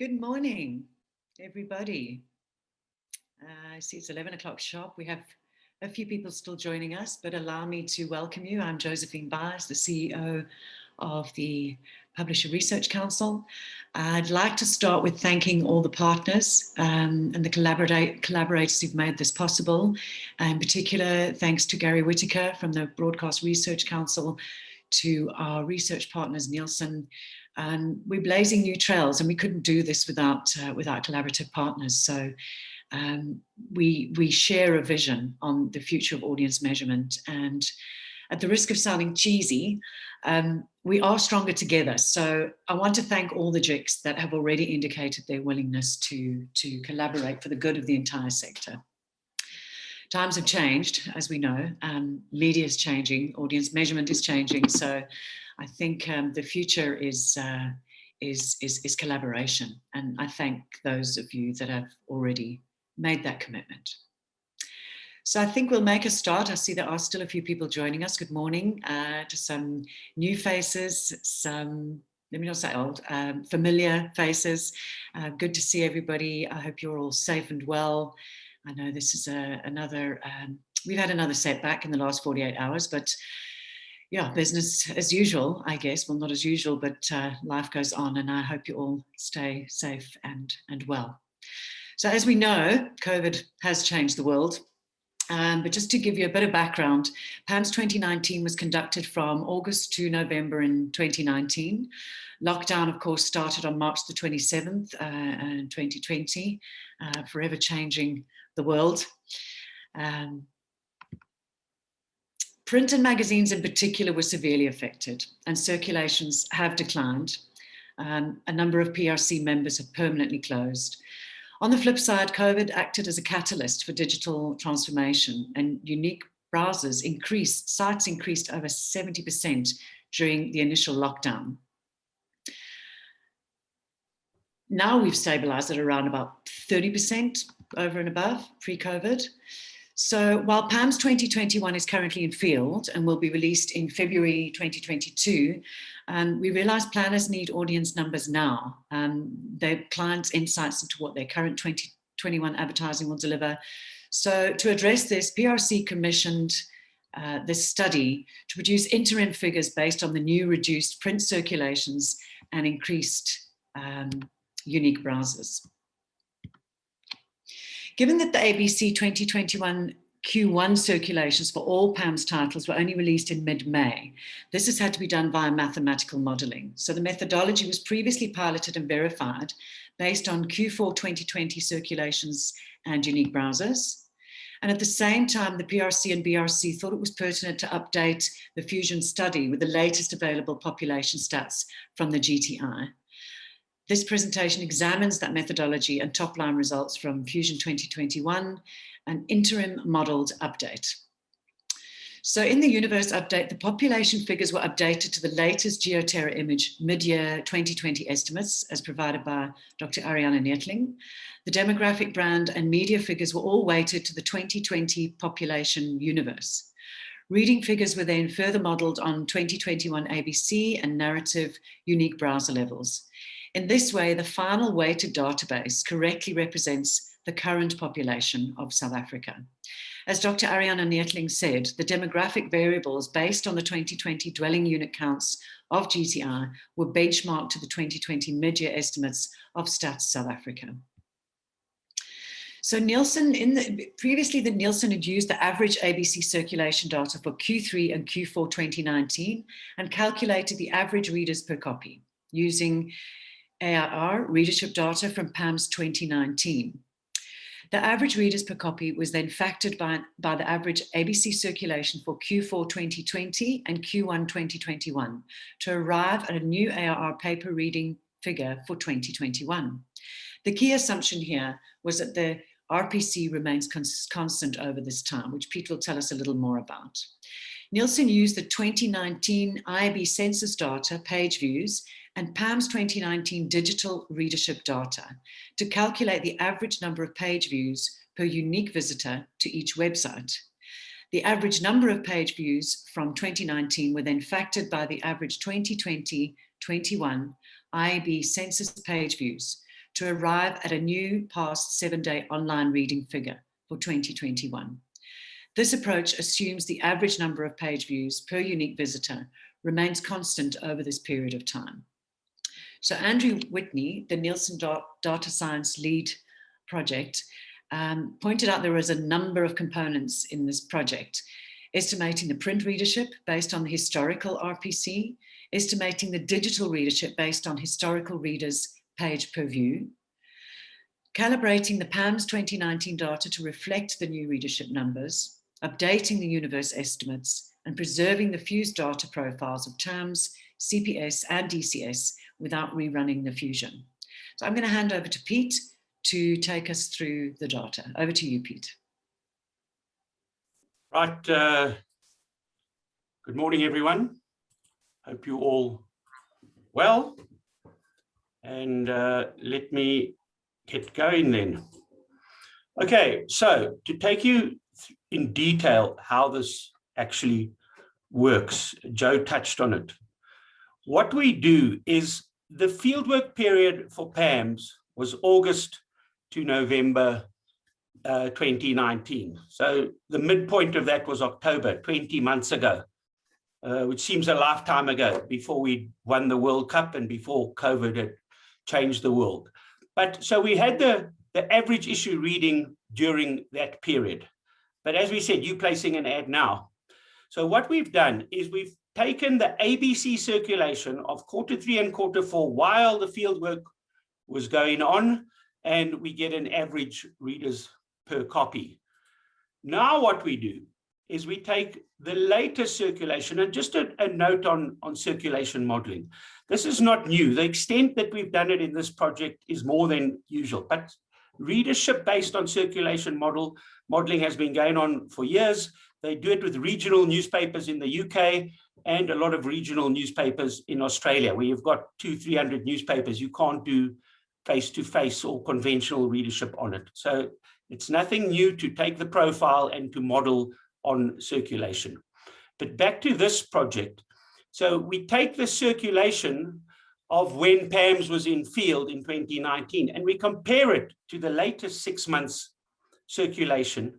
Good morning, everybody. I see it's 11 o'clock sharp. We have a few people still joining us, but allow me to welcome you. I'm Josephine, the CEO of the Publisher Research Council. I'd like to start with thanking all the partners and the collaborators who've made this possible. In particular, thanks to Gary Whitaker from the Broadcast Research Council, to our research partners, Nielsen. And we're blazing new trails, and we couldn't do this without collaborative partners. So we share a vision on the future of audience measurement. And at the risk of sounding cheesy, we are stronger together. So I want to thank all the JICs that have already indicated their willingness to collaborate for the good of the entire sector. Times have changed, as we know. Media is changing, audience measurement is changing. So I think the future is collaboration. And I thank those of you that have already made that commitment. So I think we'll make a start. I see there are still a few people joining us. Good morning to some new faces, some, let me not say old, familiar faces. Good to see everybody. I hope you're all safe and well. I know this is we've had another setback in the last 48 hours, but yeah, business as usual, I guess. Well, not as usual, but life goes on, and I hope you all stay safe and well. So as we know, COVID has changed the world. But just to give you a bit of background, PAMS 2019 was conducted from August to November in 2019. Lockdown, of course, started on March the 27th in 2020, forever changing the world. Print and magazines in particular were severely affected, and circulations have declined. A number of PRC members have permanently closed. On the flip side, COVID acted as a catalyst for digital transformation, and unique browsers increased, sites increased over 70% during the initial lockdown. Now we've stabilized at around about 30% over and above pre-COVID. So while PAMS 2021 is currently in field and will be released in February 2022, we realize planners need audience numbers now. Their clients' insights into what their current 2021 advertising will deliver. So to address this, PRC commissioned this study to produce interim figures based on the new reduced print circulations and increased unique browsers. Given that the ABC 2021 Q1 circulations for all PAMS titles were only released in mid-May, this has had to be done via mathematical modelling. So the methodology was previously piloted and verified based on Q4 2020 circulations and unique browsers. And at the same time, the PRC and BRC thought it was pertinent to update the FUSION study with the latest available population stats from the GTI. This presentation examines that methodology and top-line results from FUSION 2021, an interim modelled update. So in the universe update, the population figures were updated to the latest Geoterra image mid-year 2020 estimates as provided by Dr. Ariane Nettling. The demographic, brand and media figures were all weighted to the 2020 population universe. Reading figures were then further modelled on 2021 ABC and Narratiive unique browser levels. In this way, the final weighted database correctly represents the current population of South Africa. As Dr. Ariane Nettling said, the demographic variables based on the 2020 dwelling unit counts of GTI were benchmarked to the 2020 mid-year estimates of Stats South Africa. So Nielsen, previously Nielsen had used the average ABC circulation data for Q3 and Q4 2019 and calculated the average readers per copy using ARR readership data from PAMS 2019. The average readers per copy was then factored by the average ABC circulation for Q4 2020 and Q1 2021 to arrive at a new ARR paper reading figure for 2021. The key assumption here was that the RPC remains constant over this time, which Pete will tell us a little more about. Nielsen used the 2019 IAB census data, page views, and PAMS 2019 digital readership data to calculate the average number of page views per unique visitor to each website. The average number of page views from 2019 were then factored by the average 2020-21 IAB census page views to arrive at a new past 7-day online reading figure for 2021. This approach assumes the average number of page views per unique visitor remains constant over this period of time. So Andrew Whitney, the Nielsen Data Science Lead project, pointed out there was a number of components in this project, estimating the print readership based on the historical RPC, estimating the digital readership based on historical readers page per view, calibrating the PAMS 2019 data to reflect the new readership numbers, updating the universe estimates, and preserving the fused data profiles of TAMS, CPS, and DCS without rerunning the Fusion. So I'm going to hand over to Pete to take us through the data. Over to you, Pete. Right. Good morning, everyone. Hope you all well. And let me get going then. Okay, so to take you in detail how this actually works, Joe touched on it. What we do is the fieldwork period for PAMS was August to November 2019. So the midpoint of that was October, 20 months ago, which seems a lifetime ago, before we won the World Cup and before COVID had changed the world. But so we had the average issue reading during that period. But as we said, you're placing an ad now. So what we've done is we've taken the ABC circulation of Q3 and Q4 while the fieldwork was going on, and we get an average readers per copy. Now what we do is we take the latest circulation, and just a note on circulation modeling. This is not new. The extent that we've done it in this project is more than usual, but readership based on circulation modeling has been going on for years. They do it with regional newspapers in the UK and a lot of regional newspapers in Australia, where you've got 200-300 newspapers. You can't do face-to-face or conventional readership on it. So it's nothing new to take the profile and to model on circulation. But back to this project. So we take the circulation of when PAMS was in field in 2019, and we compare it to the latest 6 months circulation,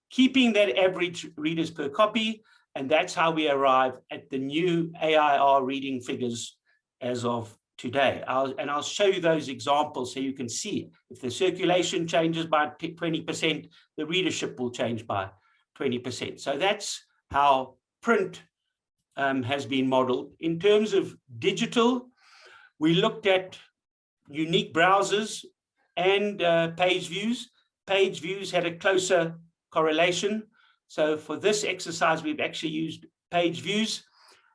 keeping that average readers per copy, and that's how we arrive at the new AIR reading figures as of today. I'll show you those examples so you can see if the circulation changes by 20%, the readership will change by 20%. So that's how print has been modeled. In terms of digital, we looked at unique browsers and page views. Page views had a closer correlation. So for this exercise, we've actually used page views.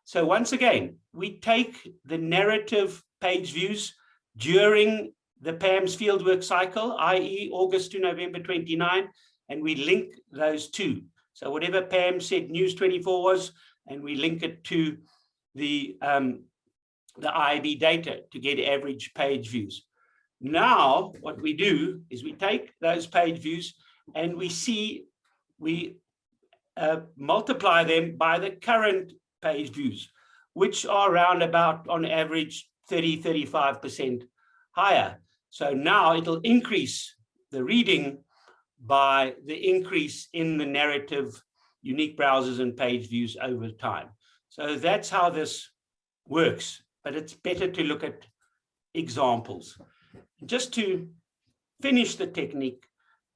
So once again, we take the narrative page views during the PAMS fieldwork cycle, i.e. August to November 29, and we link those two. So whatever PAMS said News 24 was, and we link it to the IAB data to get average page views. Now, what we do is we take those page views and we multiply them by the current page views, which are around about, on average, 30–35% higher. So now it'll increase the reading by the increase in the narrative unique browsers and page views over time. So that's how this works, but it's better to look at examples. Just to finish the technique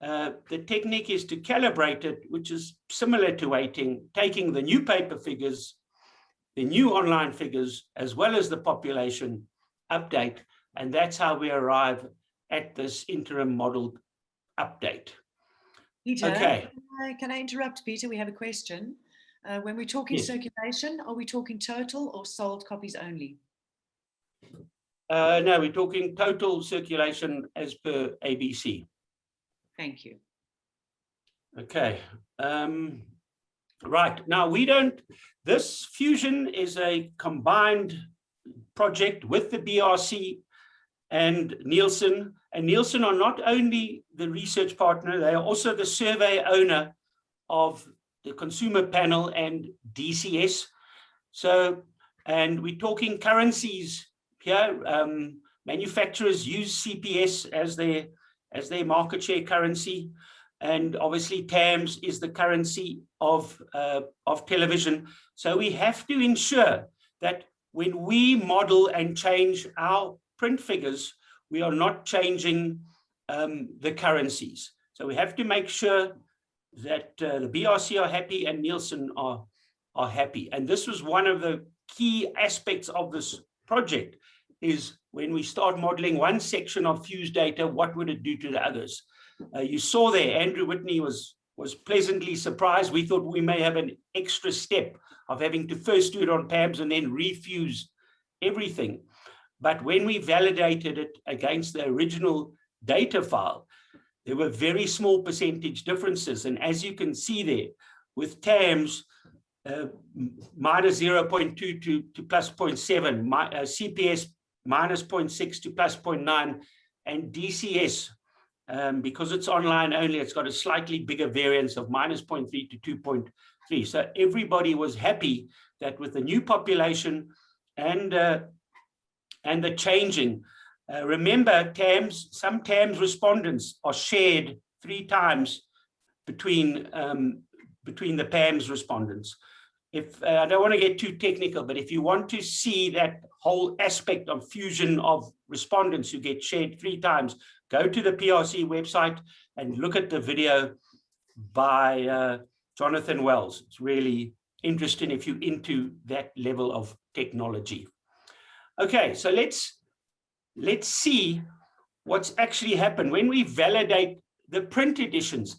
is to calibrate it, which is similar to weighting, taking the new paper figures, the new online figures, as well as the population update, and that's how we arrive at this interim modeled update. Peter, okay. Can I interrupt, Peter? We have a question. When we're talking circulation, are we talking total or sold copies only? No, we're talking total circulation as per ABC. Thank you. Okay. Right. Now, this Fusion is a combined project with the BRC and Nielsen. And Nielsen are not only the research partner, they are also the survey owner of the consumer panel and DCS. So, and we're talking currencies here, Manufacturers use CPS as their market share currency. And obviously PAMS is the currency of television. So we have to ensure that when we model and change our print figures, we are not changing the currencies. So we have to make sure that the BRC are happy and Nielsen are happy. And this was one of the key aspects of this project, is when we start modeling one section of fused data, what would it do to the others? You saw there, Andrew Whitney was pleasantly surprised. We thought we may have an extra step of having to first do it on PAMS and then refuse everything. But when we validated it against the original data file, there were very small percentage differences. And as you can see there, with TAMS, minus 0.2 to plus 0.7, CPS minus 0.6 to plus 0.9, and DCS, because it's online only, it's got a slightly bigger variance of minus 0.3 to 2.3. So everybody was happy that with the new population and the changing, remember TAMS, some TAMS respondents are shared 3 times between the PAMS respondents. If I don't want to get too technical, but if you want to see that whole aspect of fusion of respondents who get shared 3 times, go to the PRC website and look at the video by Jonathan Wells. It's really interesting if you're into that level of technology. Okay, so let's see what's actually happened when we validate the print editions.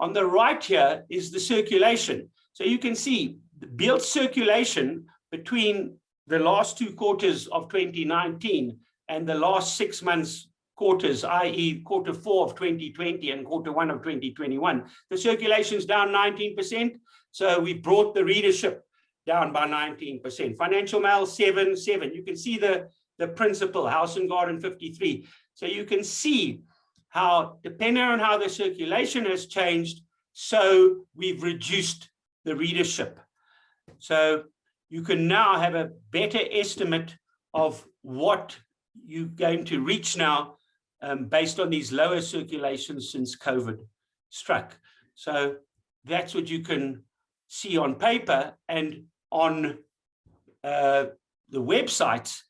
On the right here is the circulation. So you can see the built circulation between the last 2 quarters of 2019 and the last 6 months quarters, i.e. quarter 4 of 2020 and quarter 1 of 2021. The circulation's down 19%. So we brought the readership down by 19%. Financial Mail 7. You can see the principal, House and Garden 53. So you can see how, depending on how the circulation has changed, so we've reduced the readership. So you can now have a better estimate of what you're going to reach now based on these lower circulations since COVID struck. So that's what you can see on paper, and on the websites,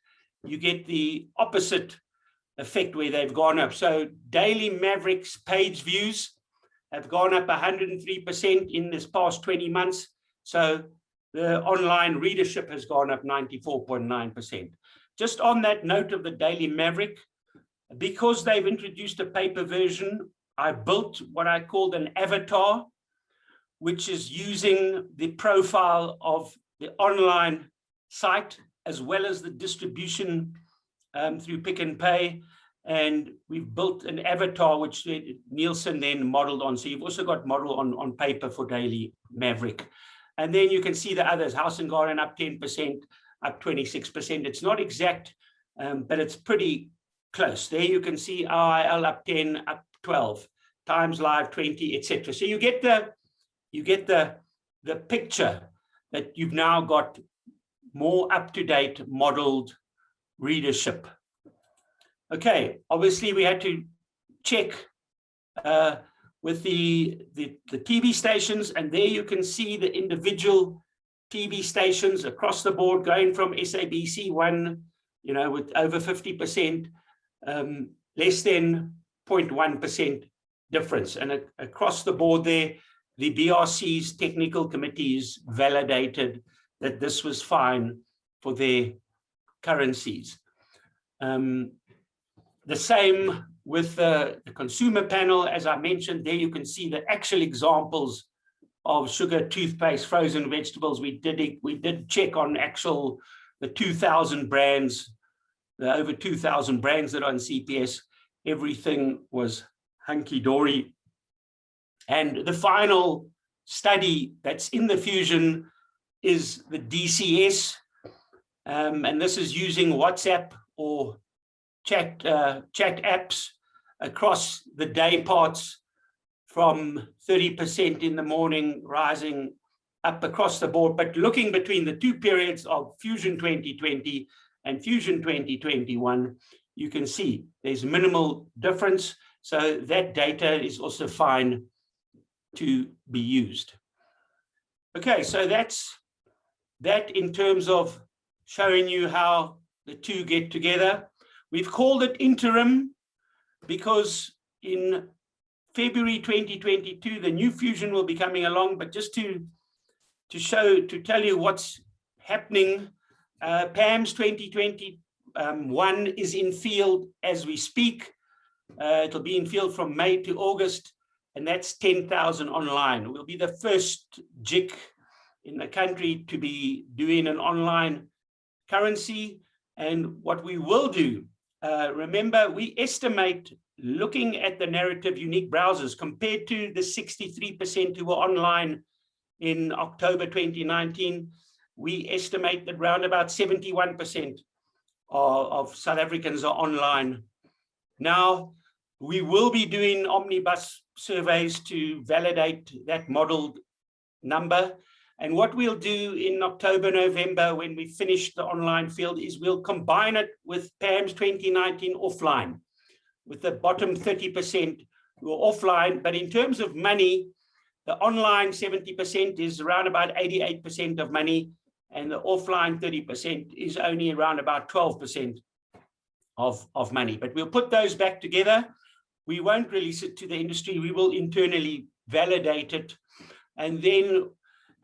you get the opposite effect where they've gone up. So Daily Mavericks page views have gone up 103% in this past 20 months. So the online readership has gone up 94.9%. Just on that note of the Daily Maverick, because they've introduced a paper version, I built what I called an avatar, which is using the profile of the online site as well as the distribution through Pick and Pay. And we've built an avatar which Nielsen then modeled on. So you've also got model on paper for Daily Maverick. And then you can see the others, House and Garden up 10%, up 26%. It's not exact, but it's pretty close. There you can see RIL up 10, up 12, Times Live 20, etc. So you get the picture that you've now got more up-to-date modeled readership. Okay, obviously we had to check with the TV stations, and there you can see the individual TV stations across the board going from SABC 1, you know, with over 50%, less than 0.1% difference. And across the board there, the BRC's technical committees validated that this was fine for their currencies. The same with the consumer panel. As I mentioned, there you can see the actual examples of sugar, toothpaste, frozen vegetables. We did check on the 2,000 brands, the over 2,000 brands that are on CPS. Everything was hunky-dory. And the final study that's in the Fusion is the DCS. And this is using WhatsApp or chat apps across the day parts, from 30% in the morning rising up across the board, but looking between the 2 periods of Fusion 2020 and Fusion 2021, you can see there's minimal difference. So that data is also fine to be used. Okay, so that's that in terms of showing you how the two get together. We've called it interim because in February 2022, the new Fusion will be coming along, but just to tell you what's happening, PAMS 2021 is in field as we speak. It'll be in field from May to August, and that's 10,000 online. We'll be the first JIC in the country to be doing an online currency. And what we will do, remember, we estimate, looking at the Narratiive unique browsers compared to the 63% who were online in October 2019, we estimate that around about 71% of South Africans are online. Now, we will be doing omnibus surveys to validate that modeled number. And what we'll do in October, November, when we finish the online field, is we'll combine it with PAMS 2019 offline, with the bottom 30% who are offline. But in terms of money, the online 70% is around about 88% of money, and the offline 30% is only around about 12% of money. But we'll put those back together. We won't release it to the industry. We will internally validate it. And then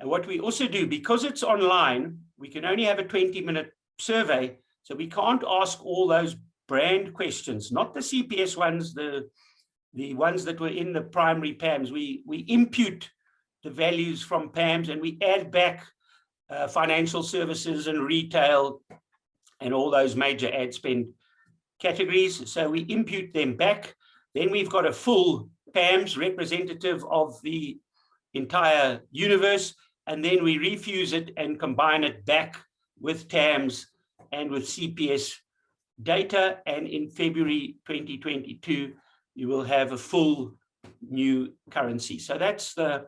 what we also do, because it's online, we can only have a 20-minute survey. So we can't ask all those brand questions, not the CPS ones, the ones that were in the primary PAMS. We impute the values from PAMS and we add back financial services and retail and all those major ad spend categories. So we impute them back. Then we've got a full PAMS representative of the entire universe. And then we refuse it and combine it back with TAMS and with CPS data. And in February 2022, you will have a full new currency. So that's the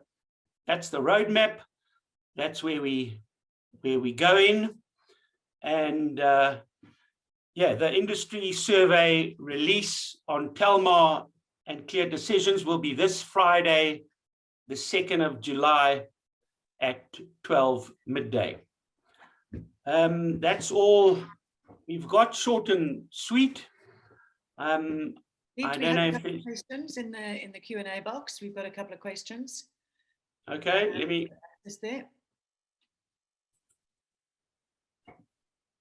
roadmap. That's where we go in. And yeah, the industry survey release on Telmar and Clear Decisions will be this Friday, the 2nd of July at 12 midday. That's all we've got, short and sweet. I don't know if there's questions in the Q&A box. We've got a couple of questions. Okay, let me. Is there?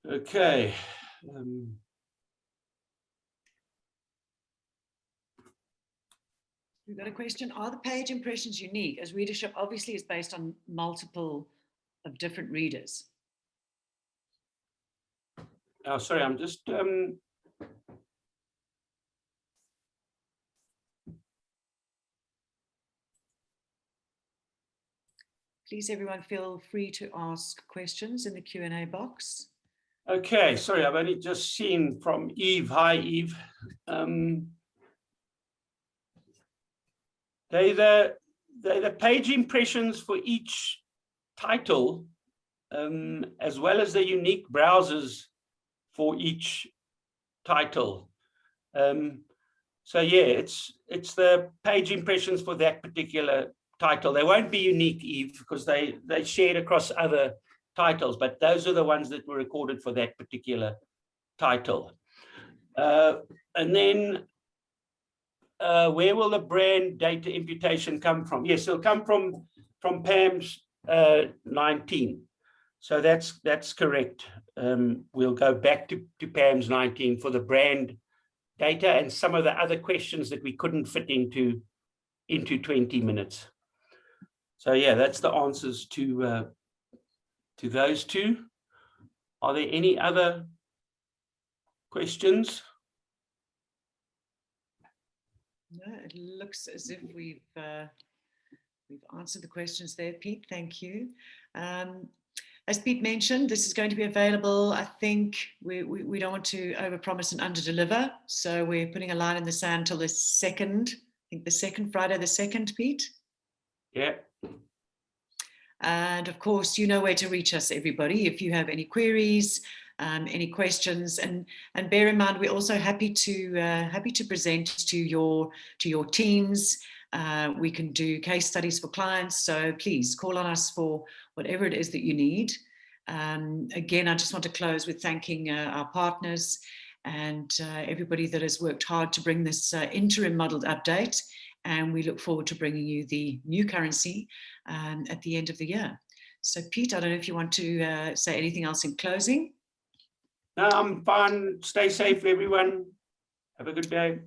Okay. We've got a question. Are the page impressions unique, as readership obviously is based on multiple of different readers? Oh, sorry, I'm just Please, everyone, feel free to ask questions in the Q&A box. okay, sorry, I've only just seen from Eve. Hi, Eve. They're the page impressions for each title, as well as the unique browsers for each title. So yeah, it's the page impressions for that particular title. They won't be unique, Eve, because they shared across other titles, but those are the ones that were recorded for that particular title. And then where will the brand data imputation come from? Yes, it'll come from PAMS 19. So that's correct. We'll go back to PAMS 19 for the brand data and some of the other questions that we couldn't fit into 20 minutes. So yeah, that's the answers to those two. Are there any other questions? No, it looks as if we've answered the questions there, Pete. Thank you. As Pete mentioned, this is going to be available. I think we don't want to overpromise and underdeliver, so we're putting a line in the sand till the 2nd. I think the 2nd, Friday the 2nd, Pete. Yeah. And of course, you know where to reach us, everybody. If you have any queries, any questions, and bear in mind we're also happy to present to your teams. We can do case studies for clients, so please call on us for whatever it is that you need. Again, I just want to close with thanking our partners and everybody that has worked hard to bring this interim modelled update, and we look forward to bringing you the new currency at the end of the year. So Pete, I don't know if you want to say anything else in closing. No, I'm fine. Stay safe, everyone. Have a good day.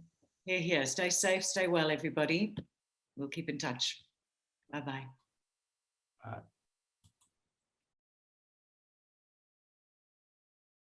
Here. Stay safe, stay well, everybody. We'll keep in touch. Bye-bye. Bye.